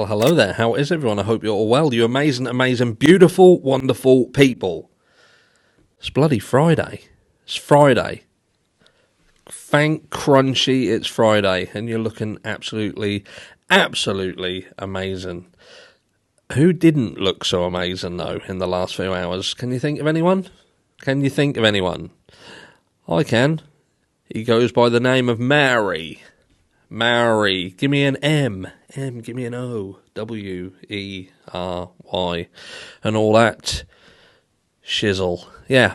Well, hello there. How is everyone? I hope you're all well. You amazing, amazing, beautiful, wonderful people. It's bloody Friday. It's Friday. Thank crunchy it's Friday. And you're looking absolutely, absolutely amazing. Who didn't look so amazing, though, in the last few hours? Can you think of anyone? Can you think of anyone? I can. He goes by the name of Mowery. Mowery. Give me an M. Give me an O. Wery. And all that shizzle. Yeah.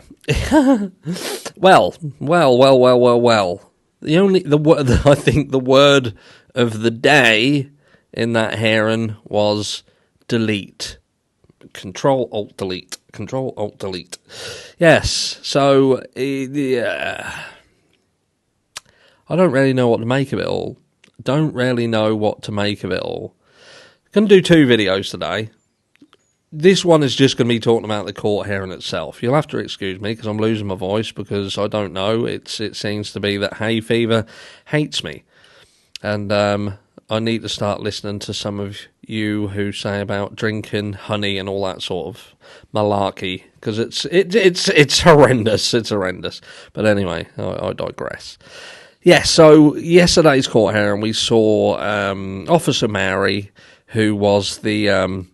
Well. I think the word of the day in that hearing was delete. Control-Alt-Delete. Control-Alt-Delete. Yes, so, yeah. I don't really know what to make of it all. Going to do two videos today. This one is just going to be talking about the court hearing itself. You'll have to excuse me because I'm losing my voice because I don't know. It seems to be that hay fever hates me. And I need to start listening to some of you who say about drinking honey and all that sort of malarkey because it's horrendous. It's horrendous. But anyway, I digress. Yeah, so yesterday's court hearing, we saw Officer Mowery, who was the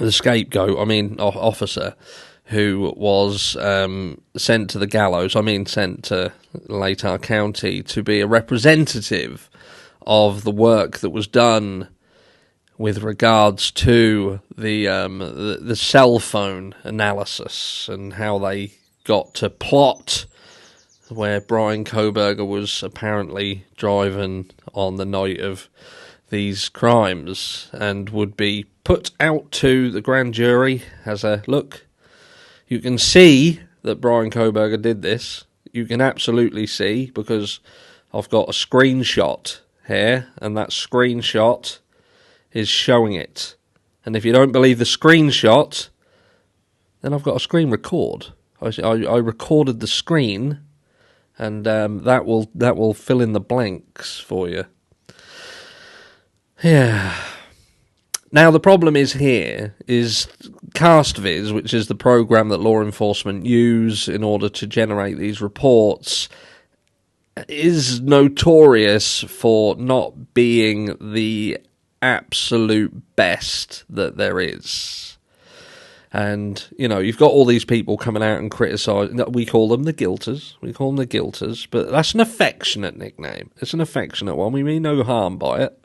scapegoat, officer, who was sent to the gallows, sent to Latah County to be a representative of the work that was done with regards to the cell phone analysis and how they got to plot where Bryan Kohberger was apparently driving on the night of these crimes and would be put out to the grand jury as a, look, you can see that Bryan Kohberger did this. You can absolutely see because I've got a screenshot here and that screenshot is showing it. And if you don't believe the screenshot, then I've got a screen record. I recorded the screen. And that will fill in the blanks for you. Yeah. Now the problem is CastViz, which is the program that law enforcement use in order to generate these reports, is notorious for not being the absolute best that there is. And, you've got all these people coming out and criticising. We call them the guilters. But that's an affectionate nickname. It's an affectionate one. We mean no harm by it.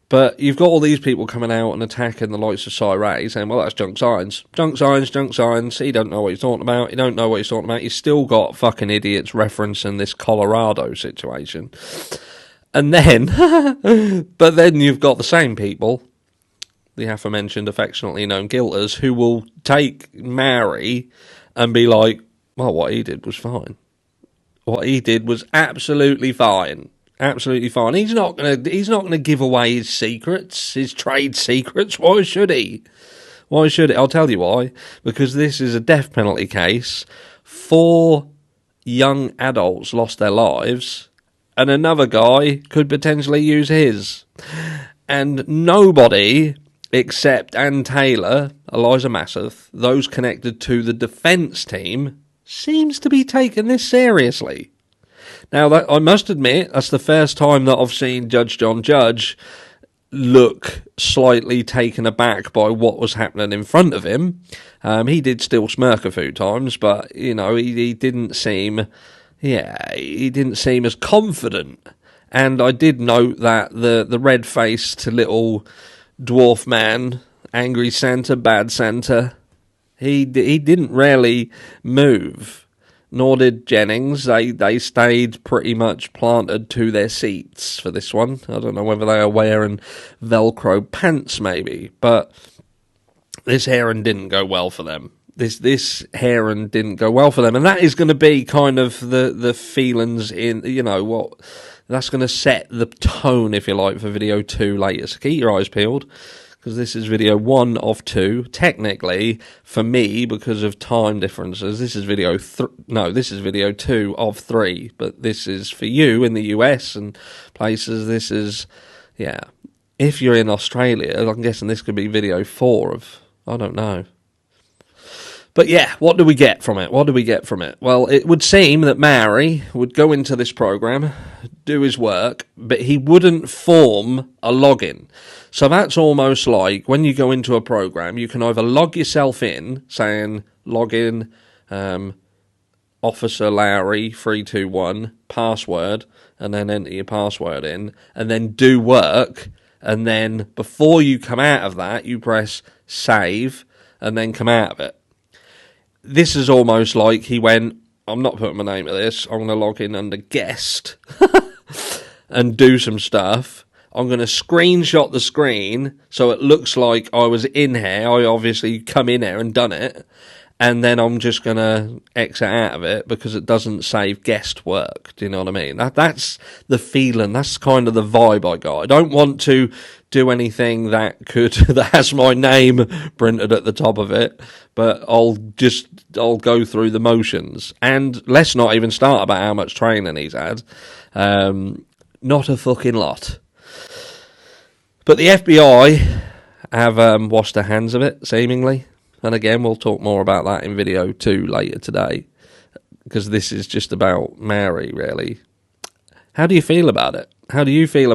But you've got all these people coming out and attacking the likes of Cy saying, well, that's junk science. Junk science. He don't know what he's talking about. You've still got fucking idiots referencing this Colorado situation. And then, but then you've got the same people, the aforementioned affectionately known guilters, who will take Mowery and be like, well, what he did was fine. What he did was absolutely fine. Absolutely fine. He's not gonna give away his secrets, his trade secrets. Why should he? I'll tell you why. Because this is a death penalty case. 4 young adults lost their lives, and another guy could potentially use his. And nobody except Ann Taylor, Eliza Masseth, those connected to the defence team, seems to be taking this seriously. Now, I must admit, that's the first time that I've seen Judge John Judge look slightly taken aback by what was happening in front of him. He did still smirk a few times, but, he didn't seem as confident. And I did note that the red-faced little dwarf man, angry Santa, bad Santa, he didn't really move, nor did Jennings. They stayed pretty much planted to their seats for this one. I don't know whether they are wearing Velcro pants maybe, but this hearing didn't go well for them. This hearing didn't go well for them, and that is going to be kind of the feelings in, what... That's going to set the tone, if you like, for video 2 later. So keep your eyes peeled, because this is video 1 of 2. Technically, for me, because of time differences, this is video 2 of 3. But this is for you in the US and places. This is, yeah. if you're in Australia, I'm guessing this could be video 4 of, I don't know. But yeah, what do we get from it? What do we get from it? Well, it would seem that Mowery would go into this program, do his work, but he wouldn't form a login. So that's almost like when you go into a program, you can either log yourself in, saying login, Officer Lowry 321 password, and then enter your password in, and then do work, and then before you come out of that, you press save, and then come out of it. This is almost like he went, I'm not putting my name to this, I'm going to log in under guest and do some stuff. I'm going to screenshot the screen so it looks like I was in here. I obviously come in here and done it. And then I'm just going to exit out of it because it doesn't save guest work. Do you know what I mean? That's the feeling. That's kind of the vibe I got. I don't want to do anything that has my name printed at the top of it, but I'll go through the motions. And let's not even start about how much training he's had. Not a fucking lot. But the FBI have washed their hands of it, seemingly. And again, we'll talk more about that in video 2 later today, because this is just about Mowery, really. How do you feel about it? How do you feel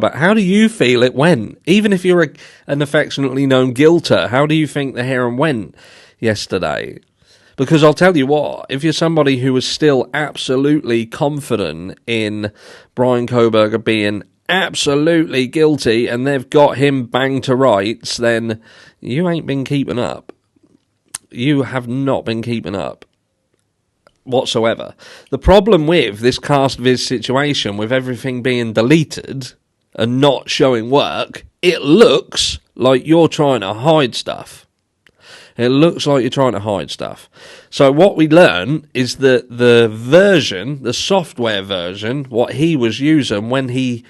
it went? Even if you're an affectionately known guilter, how do you think the hearing went yesterday? Because I'll tell you what, if you're somebody who was still absolutely confident in Brian Kohberger being absolutely guilty and they've got him banged to rights, then you ain't been keeping up. You have not been keeping up whatsoever. The problem with this cast viz situation, with everything being deleted and not showing work, it looks like you're trying to hide stuff. It looks like you're trying to hide stuff. So what we learn is that the software version, what he was using when he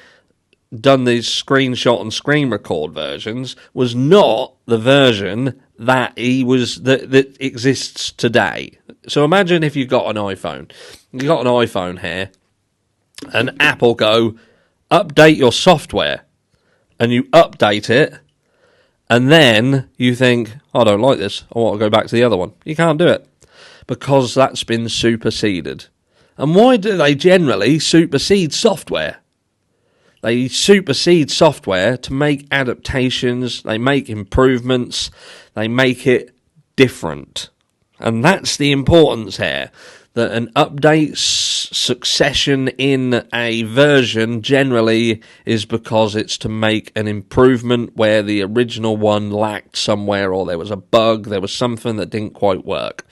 done these screenshot and screen record versions, was not the version that that exists today. So imagine if you've got an iPhone. You've got an iPhone here, and Apple go, update your software, and you update it, and then you think, I don't like this, I want to go back to the other one. You can't do it, because that's been superseded. And why do they generally supersede software? They supersede software to make adaptations, they make improvements, they make it different. And that's the importance here, that an update succession in a version generally is because it's to make an improvement where the original one lacked somewhere, or there was a bug, there was something that didn't quite work.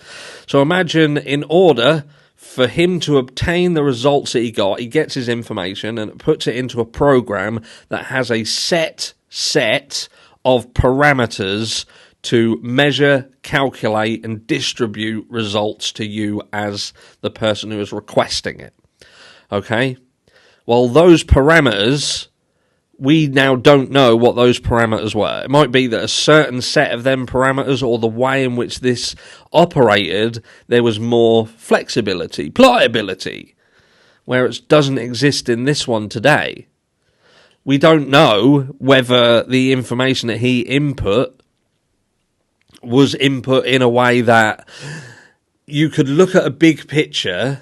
So imagine, in order for him to obtain the results that he gets his information and puts it into a program that has a set of parameters to measure, calculate, and distribute results to you as the person who is requesting it. Okay? Well, those parameters, we now don't know what those parameters were. It might be that a certain set of them parameters, or the way in which this operated, there was more flexibility, pliability, where it doesn't exist in this one today. We don't know whether the information that he input was input in a way that you could look at a big picture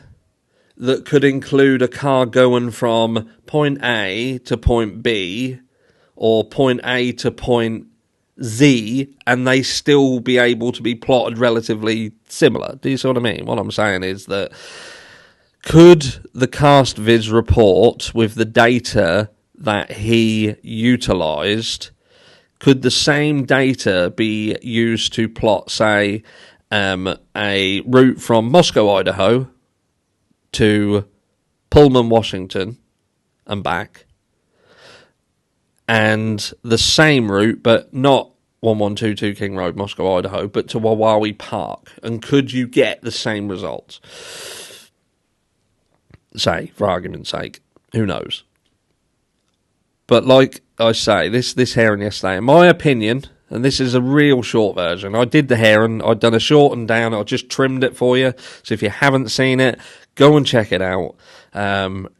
that could include a car going from point A to point B, or point A to point Z, and they still be able to be plotted relatively similar. Do you see what I mean? What I'm saying is that, could the cast viz report, with the data that he utilised, could the same data be used to plot, say, a route from Moscow, Idaho to Pullman, Washington and back, and the same route, but not 1122 King Road, Moscow, Idaho, but to Wawawi Park? And could you get the same results? Say, for argument's sake, who knows? But like I say, this hearing yesterday, in my opinion, and this is a real short version, I did the hearing, I'd done a shortened down, I just trimmed it for you, so if you haven't seen it, go and check it out.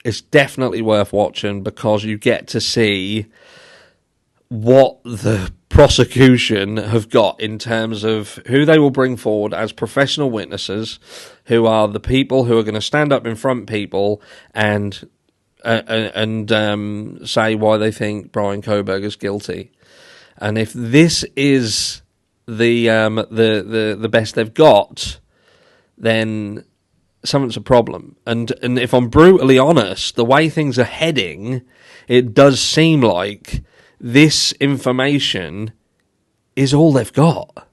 It's definitely worth watching, because you get to see what the prosecution have got in terms of who they will bring forward as professional witnesses, who are the people who are going to stand up in front of people and say why they think Brian Coburg is guilty. And if this is the best they've got, then something's a problem. And if I'm brutally honest, the way things are heading, it does seem like this information is all they've got.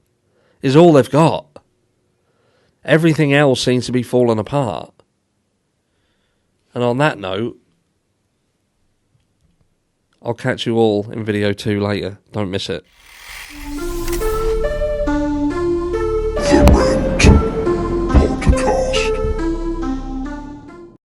Everything else seems to be falling apart. And on that note, I'll catch you all in video 2 later. Don't miss it.